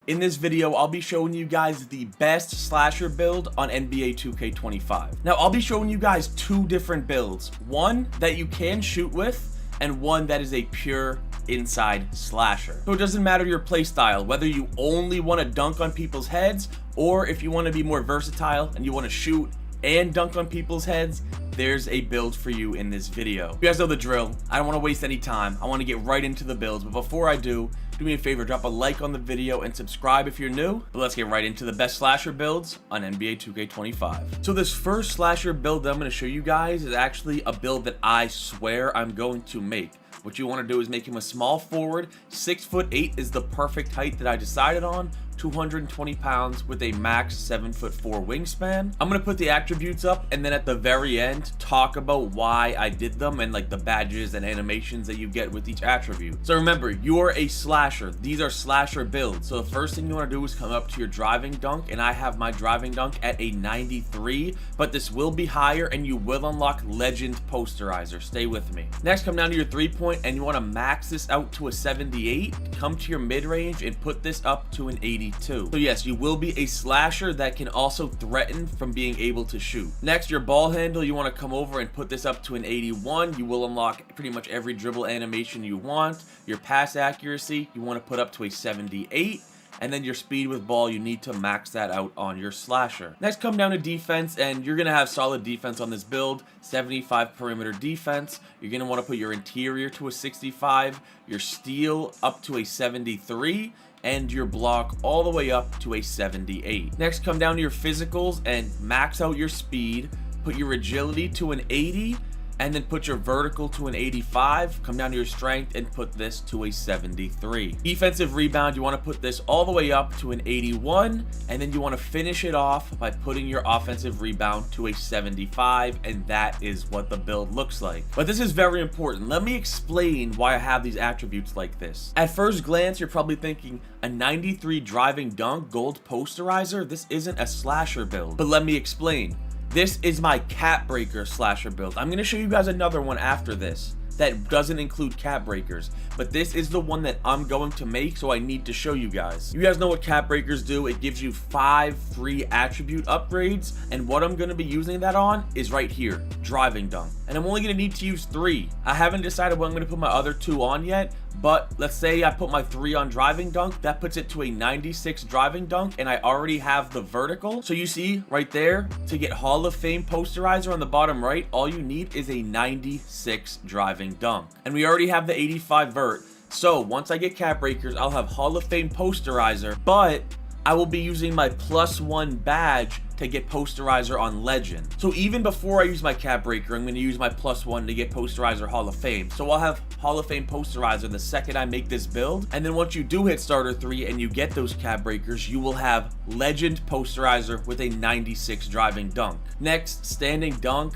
In this video, I'll be showing you guys the best slasher build on NBA 2K25. Now, I'll be showing you guys two different builds. One that you can shoot with, and one that is a pure inside slasher. So it doesn't matter your playstyle, whether you only want to dunk on people's heads, or if you want to be more versatile and you want to shoot and dunk on people's heads, there's a build for you in this video. You guys know the drill. I don't want to waste any time. I want to get right into the builds, but before I do me a favor, drop a like on the video and subscribe if you're new. But let's get right into the best slasher builds on NBA 2K25. So this first slasher build that I'm going to show you guys is actually a build that I swear I'm going to make. What you want to do is make him a small forward. 6'8" is the perfect height that I decided on. 220 pounds with a max 7'4" wingspan. I'm gonna put the attributes up and then at the very end talk about why I did them and like the badges and animations that you get with each attribute. So remember, you're a slasher. These are slasher builds. So the first thing you want to do is come up to your driving dunk, and I have my driving dunk at a 93, but this will be higher and you will unlock Legend Posterizer. Stay with me. Next, come down to your 3-point and you want to max this out to a 78. Come to your mid-range and put this up to an 82. So yes, you will be a slasher that can also threaten from being able to shoot. Next, your ball handle, you want to come over and put this up to an 81. You will unlock pretty much every dribble animation you want. Your pass accuracy, you want to put up to a 78. And then your speed with ball, you need to max that out on your slasher. Next, come down to defense, and you're going to have solid defense on this build. 75 perimeter defense. You're going to want to put your interior to a 65, your steal up to a 73, and your block all the way up to a 78. Next, come down to your physicals and max out your speed. Put your agility to an 80. And then put your vertical to an 85, come down to your strength and put this to a 73. Defensive rebound, you want to put this all the way up to an 81, and then you want to finish it off by putting your offensive rebound to a 75, and that is what the build looks like. But this is very important. Let me explain why I have these attributes like this. At first glance, you're probably thinking, a 93 driving dunk gold posterizer? This isn't a slasher build. But let me explain. This is my cap breaker slasher build. I'm going to show you guys another one after this that doesn't include cap breakers, but this is the one that I'm going to make, so I need to show you guys. You guys know what cap breakers do. It gives you 5 free attribute upgrades, and what I'm going to be using that on is right here, driving dunk. And I'm only going to need to use 3. I haven't decided what I'm going to put my other 2 on yet, but let's say I put my 3 on driving dunk. That puts it to a 96 driving dunk, and I already have the vertical. So you see right there, to get Hall of Fame posterizer on the bottom right, all you need is a 96 driving dunk. And we already have the 85 vert. So once I get cap breakers, I'll have Hall of Fame posterizer, but I will be using my +1 badge to get posterizer on Legend. So even before I use my cap breaker, I'm going to use my +1 to get posterizer Hall of Fame. So I'll have Hall of Fame posterizer the second I make this build. And then once you do hit starter 3 and you get those cap breakers, you will have Legend posterizer with a 96 driving dunk. Next, standing dunk.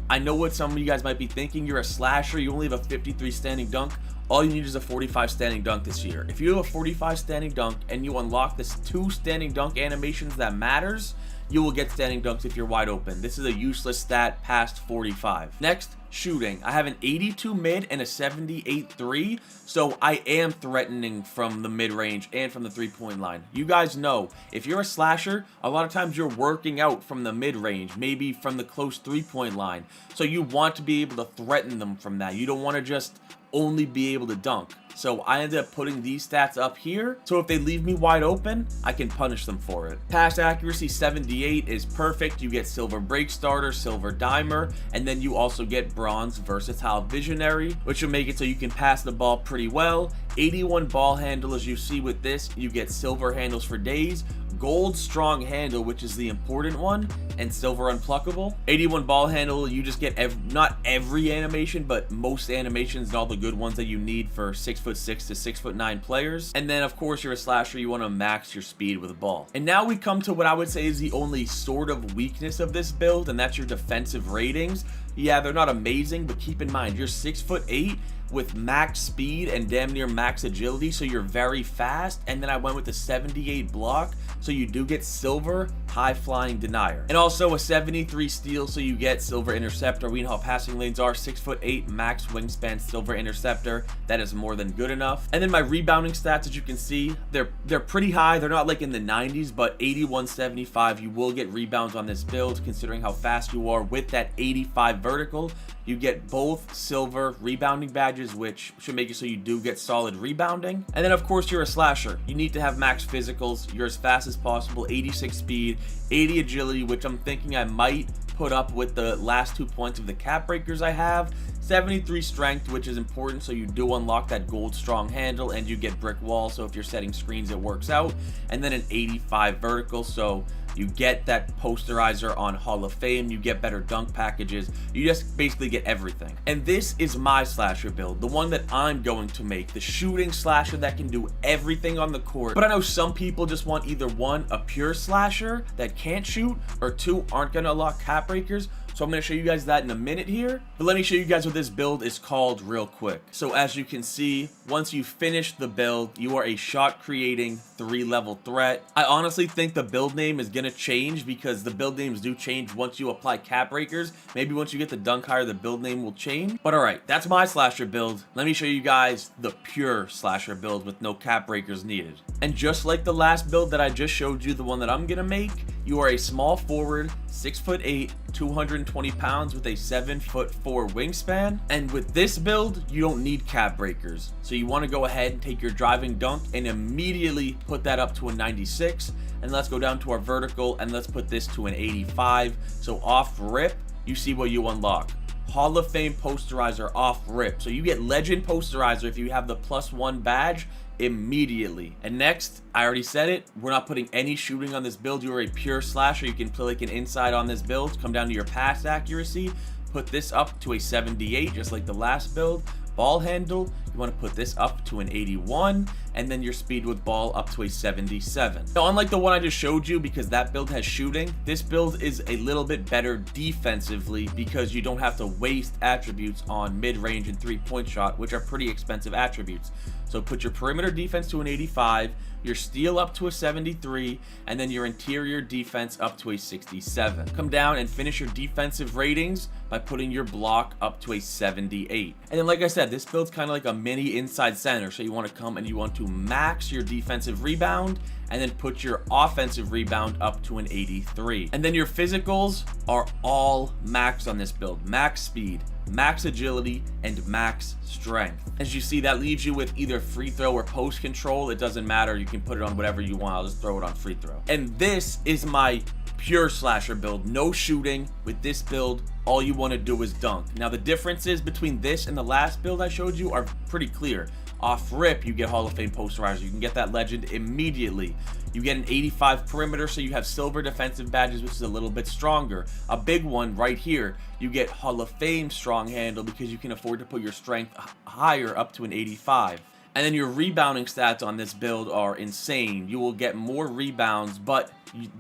I know what some of you guys might be thinking. You're a slasher, you only have a 53 standing dunk. All you need is a 45 standing dunk this year. If you have a 45 standing dunk and you unlock this 2 standing dunk animations that matters, you will get standing dunks if you're wide open. This is a useless stat past 45. Next, shooting. I have an 82 mid and a 78 3, so I am threatening from the mid-range and from the 3-point line. You guys know, if you're a slasher, a lot of times you're working out from the mid-range, maybe from the close 3-point line. So you want to be able to threaten them from that. You don't want to just only be able to dunk. So I ended up putting these stats up here, so if they leave me wide open, I can punish them for it. Pass accuracy 78 is perfect. You get silver break starter, silver dimer, and then you also get bronze versatile visionary, which will make it so you can pass the ball pretty well. 81 ball handle, as you see with this, you get silver handles for days, gold strong handle, which is the important one, and silver unpluckable. 81 ball handle, you just get not every animation, but most animations and all the good ones that you need for 6'6" to 6'9" players. And then of course you're a slasher, you want to max your speed with a ball. And now we come to what I would say is the only sort of weakness of this build, and that's your defensive ratings. Yeah, they're not amazing, but keep in mind, you're 6'8". with max speed and damn near max agility, so you're very fast. And then I went with the 78 block, so you do get silver high flying denier, and also a 73 steal, so you get silver interceptor. We know how passing lanes are. 6'8" max wingspan silver interceptor. That is more than good enough. And then my rebounding stats, as you can see, they're pretty high. They're not like in the 90s, but 81, 75. You will get rebounds on this build considering how fast you are. With that 85 vertical, you get both silver rebounding badges, which should make it so you do get solid rebounding. And then of course you're a slasher. You need to have max physicals. You're as fast as possible. 86 speed, 80 agility, which I'm thinking I might put up with the last 2 points of the cap breakers I have. 73 strength, which is important, so you do unlock that gold strong handle and you get brick wall, so if you're setting screens it works out. And then an 85 vertical, so you get that posterizer on Hall of Fame, you get better dunk packages, you just basically get everything. And this is my slasher build, the one that I'm going to make, the shooting slasher that can do everything on the court. But I know some people just want either one, a pure slasher that can't shoot, or two, aren't gonna unlock cap breakers. So I'm going to show you guys that in a minute here. But let me show you guys what this build is called real quick. So as you can see, once you finish the build, you are a shot creating 3-level threat. I honestly think the build name is going to change because the build names do change once you apply cap breakers. Maybe once you get the dunk higher, the build name will change. But alright, that's my slasher build. Let me show you guys the pure slasher build with no cap breakers needed. And just like the last build that I just showed you, the one that I'm going to make, you are a small forward, 6'8", 220 pounds with a 7'4" wingspan. And with this build, you don't need cap breakers. So you want to go ahead and take your driving dunk and immediately put that up to a 96. And let's go down to our vertical and let's put this to an 85. So off rip, you see what you unlock. Hall of Fame posterizer off rip. So you get legend posterizer if you have the +1 badge immediately. And next, I already said it, we're not putting any shooting on this build. You are a pure slasher. You can play like an inside on this build. Come down to your pass accuracy, put this up to a 78 just like the last build. Ball handle, you want to put this up to an 81, and then your speed with ball up to a 77. Now, unlike the one I just showed you, because that build has shooting, this build is a little bit better defensively because you don't have to waste attributes on mid-range and 3-point shot, which are pretty expensive attributes. So put your perimeter defense to an 85, your steal up to a 73, and then your interior defense up to a 67. Come down and finish your defensive ratings by putting your block up to a 78. And then, like I said, this build's kind of like a mini inside center. So you want to come and you want to max your defensive rebound and then put your offensive rebound up to an 83. And then your physicals are all max on this build. Max speed, max agility, and max strength. As you see, that leaves you with either free throw or post control. It doesn't matter. You can put it on whatever you want. I'll just throw it on free throw. And this is my pure slasher build. No shooting. With this build, all you want to do is dunk. Now, the differences between this and the last build I showed you are pretty clear. Off rip, you get Hall of Fame posterizer. You can get that legend immediately. You get an 85 perimeter, so you have silver defensive badges, which is a little bit stronger. A big one right here, you get Hall of Fame strong handle because you can afford to put your strength higher up to an 85. And then your rebounding stats on this build are insane. You will get more rebounds, but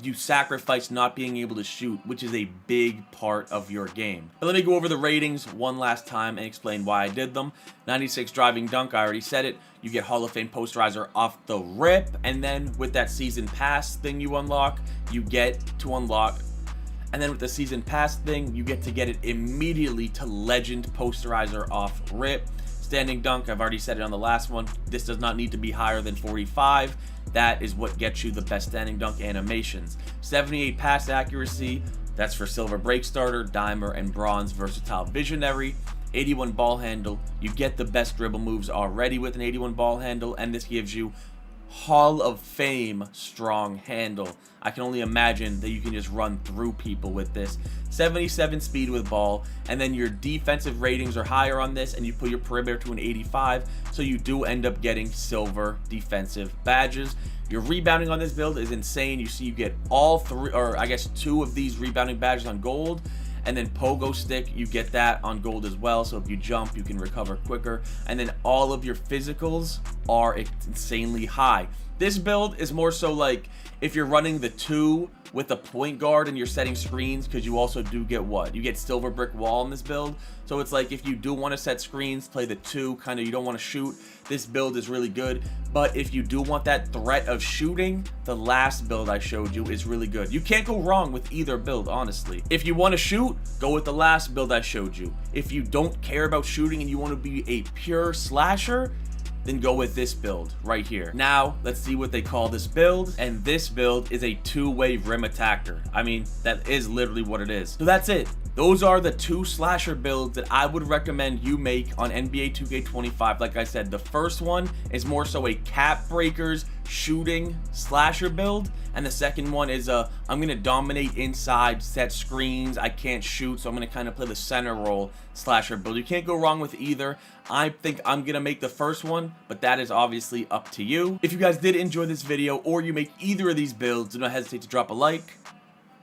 you sacrifice not being able to shoot, which is a big part of your game. But let me go over the ratings one last time and explain why I did them. 96 driving dunk, I already said it. You get Hall of Fame posterizer off the rip, and then with that season pass thing you unlock, you get to unlock. And then with the season pass thing, you get to get it immediately to legend posterizer off rip. Standing dunk, I've already said it on the last one. This does not need to be higher than 45. That is what gets you the best standing dunk animations. 78 pass accuracy, that's for silver break starter, dimer, and bronze versatile visionary. 81 ball handle, you get the best dribble moves already with an 81 ball handle, and this gives you Hall of Fame strong handle. I can only imagine that you can just run through people with this. 77 speed with ball, and then your defensive ratings are higher on this, and you put your perimeter to an 85, so you do end up getting silver defensive badges. Your rebounding on this build is insane. You see you get all three, or I guess two of these rebounding badges on gold. And then pogo stick, you get that on gold as well. So if you jump, you can recover quicker. And then all of your physicals are insanely high. This build is more so like if you're running the 2 with a point guard and you're setting screens, because you also do get what? You get silver brick wall in this build. So it's like if you do want to set screens, play the 2, kind of you don't want to shoot, this build is really good. But if you do want that threat of shooting, the last build I showed you is really good. You can't go wrong with either build, honestly. If you want to shoot, go with the last build I showed you. If you don't care about shooting and you want to be a pure slasher, then go with this build right here. Now, let's see what they call this build. And this build is a 2-way rim attacker. I mean, that is literally what it is. So that's it. Those are the 2 slasher builds that I would recommend you make on NBA 2K25. Like I said, the first one is more so a cap breakers shooting slasher build, and the second one is I'm gonna dominate inside, set screens, I can't shoot, so I'm gonna kind of play the center role slasher build. You can't go wrong with either. I think I'm gonna make the first one, but that is obviously up to you. If you guys did enjoy this video or you make either of these builds, do not hesitate to drop a like,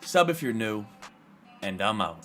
sub if you're new, and I'm out.